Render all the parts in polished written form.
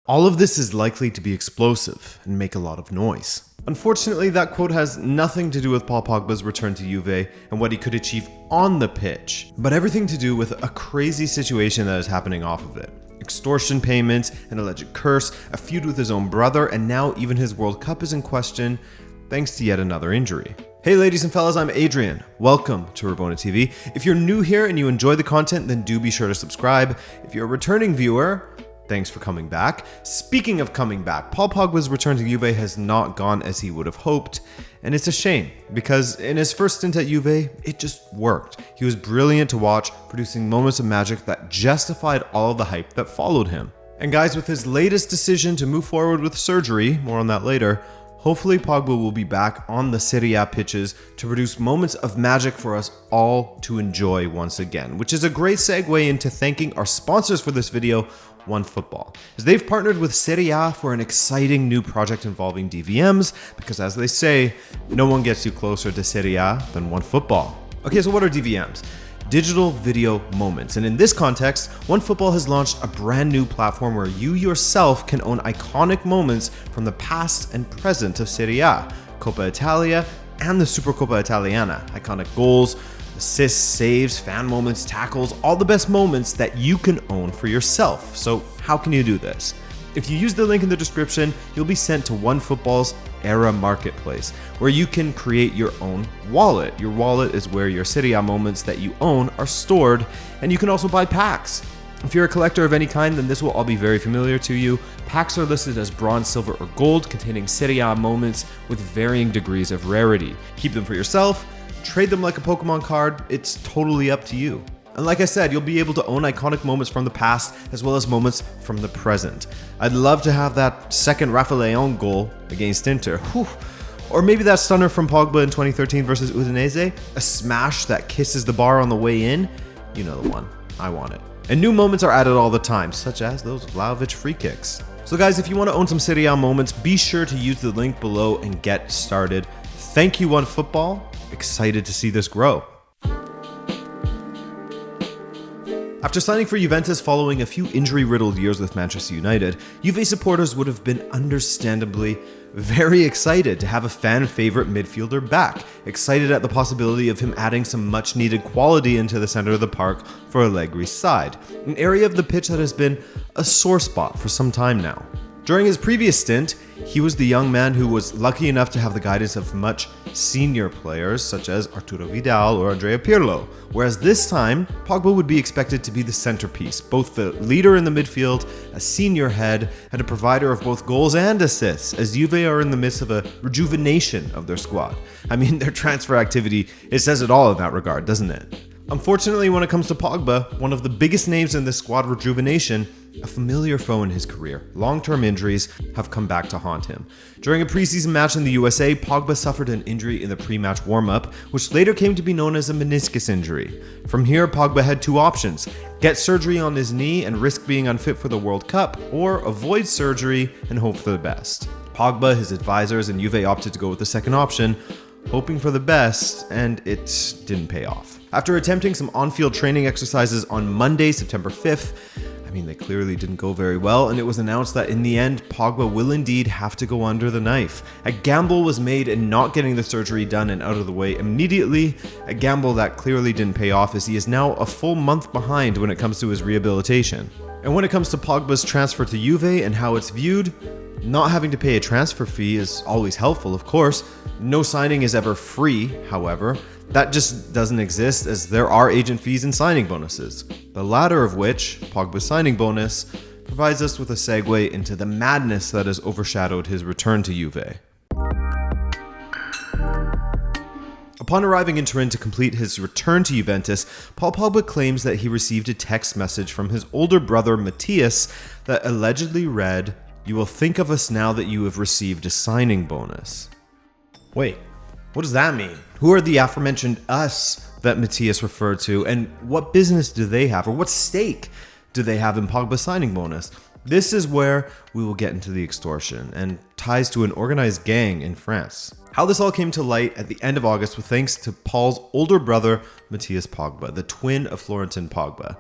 All of this is likely to be explosive and make a lot of noise. Unfortunately, that quote has nothing to do with Paul Pogba's return to Juve and what he could achieve on the pitch, but everything to do with a crazy situation that is happening off of it. Extortion payments, an alleged curse, a feud with his own brother, and now even his World Cup is in question thanks to yet another injury. Hey ladies and fellas, I'm Adrian. Welcome to Rabona TV. If you're new here and you enjoy the content, then do be sure to subscribe. If you're a returning viewer, thanks for coming back. Speaking of coming back, Paul Pogba's return to Juve has not gone as he would have hoped, and it's a shame because in his first stint at Juve, it just worked. He was brilliant to watch, producing moments of magic that justified all of the hype that followed him. And guys, with his latest decision to move forward with surgery, more on that later, hopefully Pogba will be back on the Serie A pitches to produce moments of magic for us all to enjoy once again, which is a great segue into thanking our sponsors for this video, OneFootball, as they've partnered with Serie A for an exciting new project involving DVMs, because as they say, no one gets you closer to Serie A than OneFootball. Okay, so what are DVMs? Digital video moments. And in this context, OneFootball has launched a brand new platform where you yourself can own iconic moments from the past and present of Serie A, Coppa Italia, and the Supercoppa Italiana. Iconic goals, assists, saves, fan moments, tackles, all the best moments that you can own for yourself. So how can you do this? If you use the link in the description, you'll be sent to OneFootball's Era Marketplace, where you can create your own wallet. Your wallet is where your Serie A moments that you own are stored, and you can also buy packs. If you're a collector of any kind, then this will all be very familiar to you. Packs are listed as bronze, silver, or gold, containing Serie A moments with varying degrees of rarity. Keep them for yourself, trade them like a Pokemon card, it's totally up to you. And like I said, you'll be able to own iconic moments from the past as well as moments from the present. I'd love to have that second Rafa Leão goal against Inter. Whew. Or maybe that stunner from Pogba in 2013 versus Udinese, a smash that kisses the bar on the way in. You know the one. I want it. And new moments are added all the time, such as those Vlahovic free kicks. So guys, if you want to own some Serie A moments, be sure to use the link below and get started. Thank you, OneFootball. Excited to see this grow. After signing for Juventus following a few injury-riddled years with Manchester United, Juve supporters would have been understandably very excited to have a fan-favorite midfielder back, excited at the possibility of him adding some much-needed quality into the center of the park for Allegri's side, an area of the pitch that has been a sore spot for some time now. During his previous stint, he was the young man who was lucky enough to have the guidance of much senior players such as Arturo Vidal or Andrea Pirlo, whereas this time, Pogba would be expected to be the centerpiece, both the leader in the midfield, a senior head, and a provider of both goals and assists, as Juve are in the midst of a rejuvenation of their squad. I mean, their transfer activity, it says it all in that regard, doesn't it? Unfortunately, when it comes to Pogba, one of the biggest names in this squad rejuvenation, a familiar foe in his career, long-term injuries have come back to haunt him. During a preseason match in the USA, Pogba suffered an injury in the pre-match warm-up, which later came to be known as a meniscus injury. From here, Pogba had two options: get surgery on his knee and risk being unfit for the World Cup, or avoid surgery and hope for the best. Pogba, his advisors, and Juve opted to go with the second option, hoping for the best, and it didn't pay off. After attempting some on-field training exercises on Monday, September 5th, they clearly didn't go very well, and it was announced that in the end, Pogba will indeed have to go under the knife. A gamble was made in not getting the surgery done and out of the way immediately, a gamble that clearly didn't pay off as he is now a full month behind when it comes to his rehabilitation. And when it comes to Pogba's transfer to Juve and how it's viewed, not having to pay a transfer fee is always helpful, of course. No signing is ever free, however. That just doesn't exist, as there are agent fees and signing bonuses. The latter of which, Pogba's signing bonus, provides us with a segue into the madness that has overshadowed his return to Juve. Upon arriving in Turin to complete his return to Juventus, Paul Pogba claims that he received a text message from his older brother Mathias that allegedly read, "You will think of us now that you have received a signing bonus." Wait, what does that mean? Who are the aforementioned us that Mathias referred to, and what business do they have, or what stake do they have in Pogba's signing bonus? This is where we will get into the extortion and ties to an organized gang in France. How this all came to light at the end of August was thanks to Paul's older brother, Mathias Pogba, the twin of Florentin Pogba,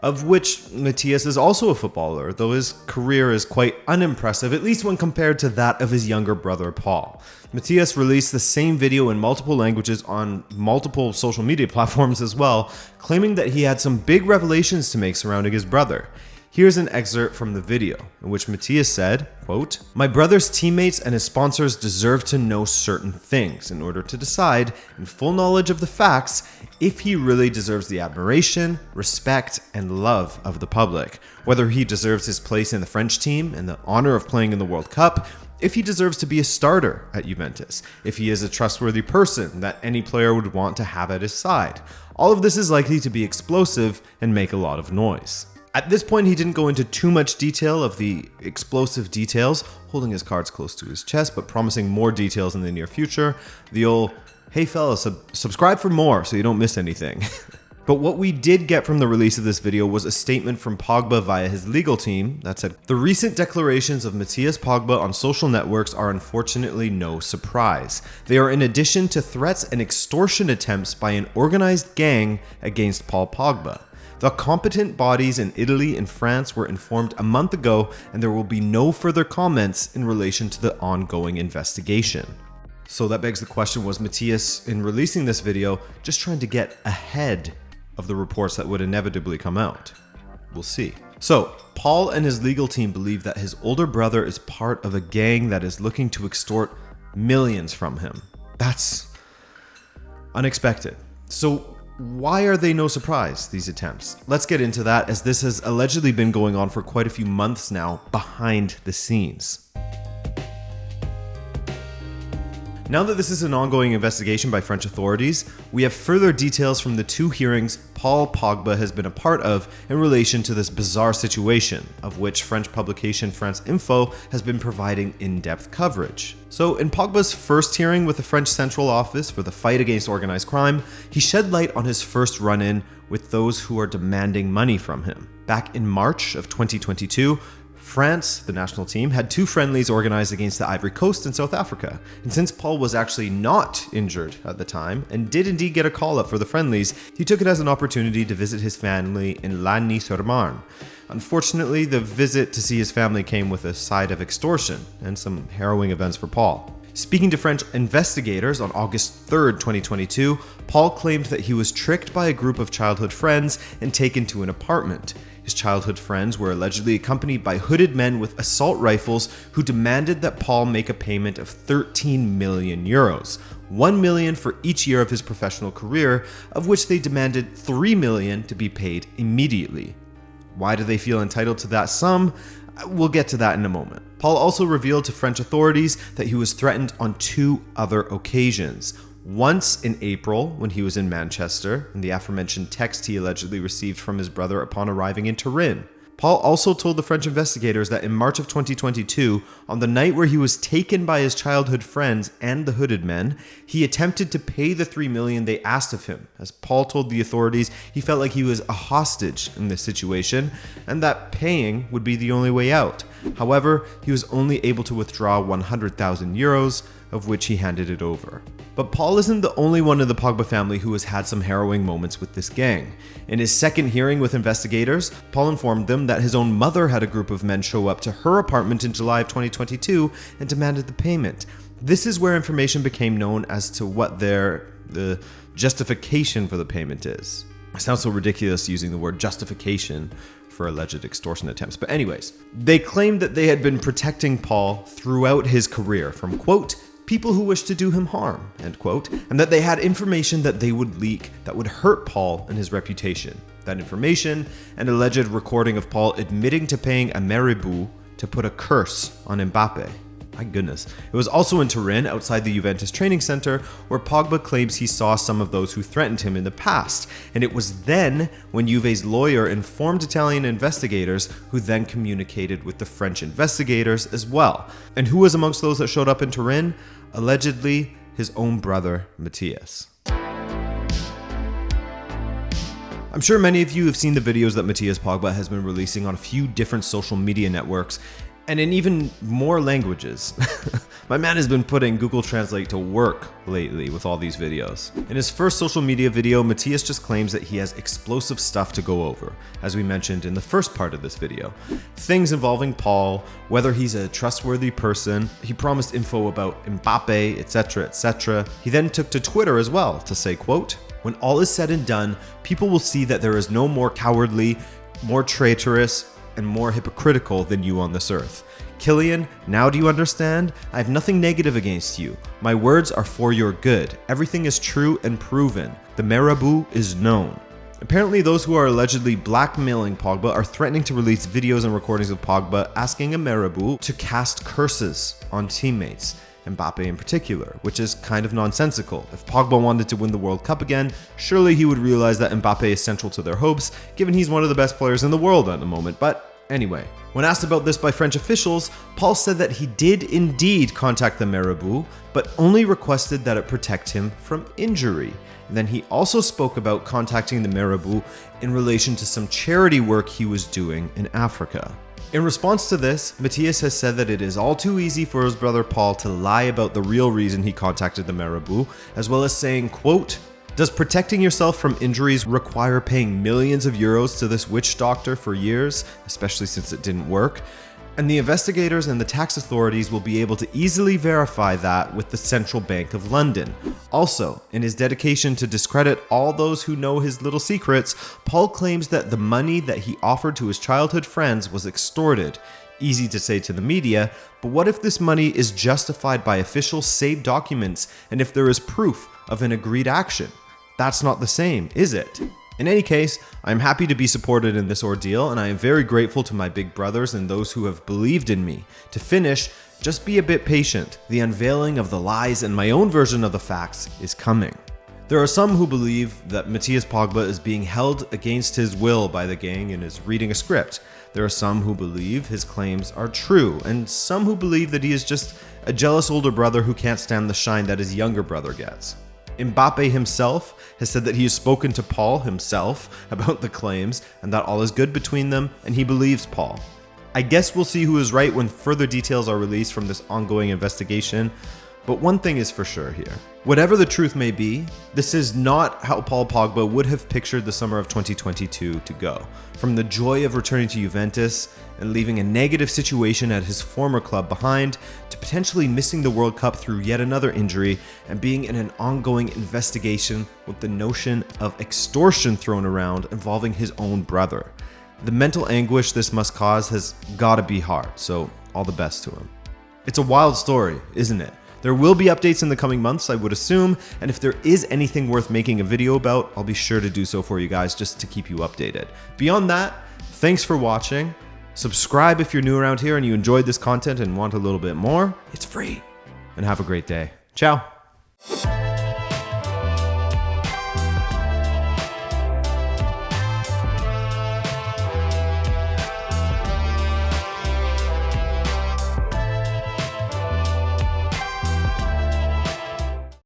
of which Mathias is also a footballer, though his career is quite unimpressive, at least when compared to that of his younger brother, Paul. Mathias released the same video in multiple languages on multiple social media platforms as well, claiming that he had some big revelations to make surrounding his brother. Here's an excerpt from the video, in which Mathias said, quote, "My brother's teammates and his sponsors deserve to know certain things in order to decide, in full knowledge of the facts, if he really deserves the admiration, respect, and love of the public, whether he deserves his place in the French team and the honor of playing in the World Cup, if he deserves to be a starter at Juventus, if he is a trustworthy person that any player would want to have at his side. All of this is likely to be explosive and make a lot of noise." At this point, he didn't go into too much detail of the explosive details, holding his cards close to his chest, but promising more details in the near future. The old, "Hey fellas, subscribe for more so you don't miss anything." But what we did get from the release of this video was a statement from Pogba via his legal team that said, "The recent declarations of Mathias Pogba on social networks are unfortunately no surprise. They are in addition to threats and extortion attempts by an organized gang against Paul Pogba. The competent bodies in Italy and France were informed a month ago, and there will be no further comments in relation to the ongoing investigation." So that begs the question, was Mathias, in releasing this video, just trying to get ahead of the reports that would inevitably come out? We'll see. So, Paul and his legal team believe that his older brother is part of a gang that is looking to extort millions from him. That's unexpected. So, why are they no surprise, these attempts? Let's get into that, as this has allegedly been going on for quite a few months now behind the scenes. Now that this is an ongoing investigation by French authorities, we have further details from the two hearings Paul Pogba has been a part of in relation to this bizarre situation, of which French publication France Info has been providing in-depth coverage. So in Pogba's first hearing with the French Central Office for the fight against organized crime, he shed light on his first run-in with those who are demanding money from him. Back in March of 2022, France, the national team, had two friendlies organized against the Ivory Coast and South Africa. And since Paul was actually not injured at the time and did indeed get a call up for the friendlies, he took it as an opportunity to visit his family in Lagny-sur-Marne. Unfortunately, the visit to see his family came with a side of extortion and some harrowing events for Paul. Speaking to French investigators on August 3rd, 2022, Paul claimed that he was tricked by a group of childhood friends and taken to an apartment. His childhood friends were allegedly accompanied by hooded men with assault rifles who demanded that Paul make a payment of 13 million euros, 1 million for each year of his professional career, of which they demanded 3 million to be paid immediately. Why do they feel entitled to that sum? We'll get to that in a moment. Paul also revealed to French authorities that he was threatened on two other occasions. Once in April, when he was in Manchester, and the aforementioned text he allegedly received from his brother upon arriving in Turin. Paul also told the French investigators that in March of 2022, on the night where he was taken by his childhood friends and the hooded men, he attempted to pay the 3 million they asked of him. As Paul told the authorities, he felt like he was a hostage in this situation, and that paying would be the only way out. However, he was only able to withdraw 100,000 euros, of which he handed it over. But Paul isn't the only one in the Pogba family who has had some harrowing moments with this gang. In his second hearing with investigators, Paul informed them that his own mother had a group of men show up to her apartment in July of 2022 and demanded the payment. This is where information became known as to what the justification for the payment is. It sounds so ridiculous using the word justification for alleged extortion attempts. But anyways, they claimed that they had been protecting Paul throughout his career from, quote, people who wish to do him harm, end quote, and that they had information that they would leak that would hurt Paul and his reputation. That information, an alleged recording of Paul admitting to paying a marabout to put a curse on Mbappé. My goodness. It was also in Turin, outside the Juventus training center, where Pogba claims he saw some of those who threatened him in the past. And it was then when Juve's lawyer informed Italian investigators, who then communicated with the French investigators as well. And who was amongst those that showed up in Turin? Allegedly, his own brother, Mathias. I'm sure many of you have seen the videos that Mathias Pogba has been releasing on a few different social media networks, and in even more languages. My man has been putting Google Translate to work lately with all these videos. In his first social media video, Mathias just claims that he has explosive stuff to go over, as we mentioned in the first part of this video. Things involving Paul, whether he's a trustworthy person, he promised info about Mbappé, etc, etc. He then took to Twitter as well to say, quote, "When all is said and done, people will see that there is no more cowardly, more traitorous, and more hypocritical than you on this earth. Kylian, now do you understand? I have nothing negative against you. My words are for your good. Everything is true and proven. The marabout is known." Apparently, those who are allegedly blackmailing Pogba are threatening to release videos and recordings of Pogba asking a marabout to cast curses on teammates, Mbappé in particular, which is kind of nonsensical. If Pogba wanted to win the World Cup again, surely he would realize that Mbappé is central to their hopes, given he's one of the best players in the world at the moment. But anyway, when asked about this by French officials, Paul said that he did indeed contact the marabout, but only requested that it protect him from injury. And then he also spoke about contacting the marabout in relation to some charity work he was doing in Africa. In response to this, Mathias has said that it is all too easy for his brother Paul to lie about the real reason he contacted the marabout, as well as saying, quote, "Does protecting yourself from injuries require paying millions of euros to this witch doctor for years, especially since it didn't work? And the investigators and the tax authorities will be able to easily verify that with the Central Bank of London." Also, in his dedication to discredit all those who know his little secrets, Paul claims that the money that he offered to his childhood friends was extorted. Easy to say to the media, but what if this money is justified by official saved documents and if there is proof of an agreed action? That's not the same, is it? In any case, I'm happy to be supported in this ordeal, and I am very grateful to my big brothers and those who have believed in me. To finish, just be a bit patient. The unveiling of the lies and my own version of the facts is coming. There are some who believe that Mathias Pogba is being held against his will by the gang and is reading a script. There are some who believe his claims are true, and some who believe that he is just a jealous older brother who can't stand the shine that his younger brother gets. Mbappé himself has said that he has spoken to Paul himself about the claims and that all is good between them, and he believes Paul. I guess we'll see who is right when further details are released from this ongoing investigation, but one thing is for sure here. Whatever the truth may be, this is not how Paul Pogba would have pictured the summer of 2022 to go. From the joy of returning to Juventus and leaving a negative situation at his former club behind, to potentially missing the World Cup through yet another injury and being in an ongoing investigation with the notion of extortion thrown around involving his own brother. The mental anguish this must cause has gotta be hard, so all the best to him. It's a wild story, isn't it? There will be updates in the coming months, I would assume, and if there is anything worth making a video about, I'll be sure to do so for you guys just to keep you updated. Beyond that, thanks for watching. Subscribe if you're new around here and you enjoyed this content and want a little bit more. It's free. And have a great day. Ciao.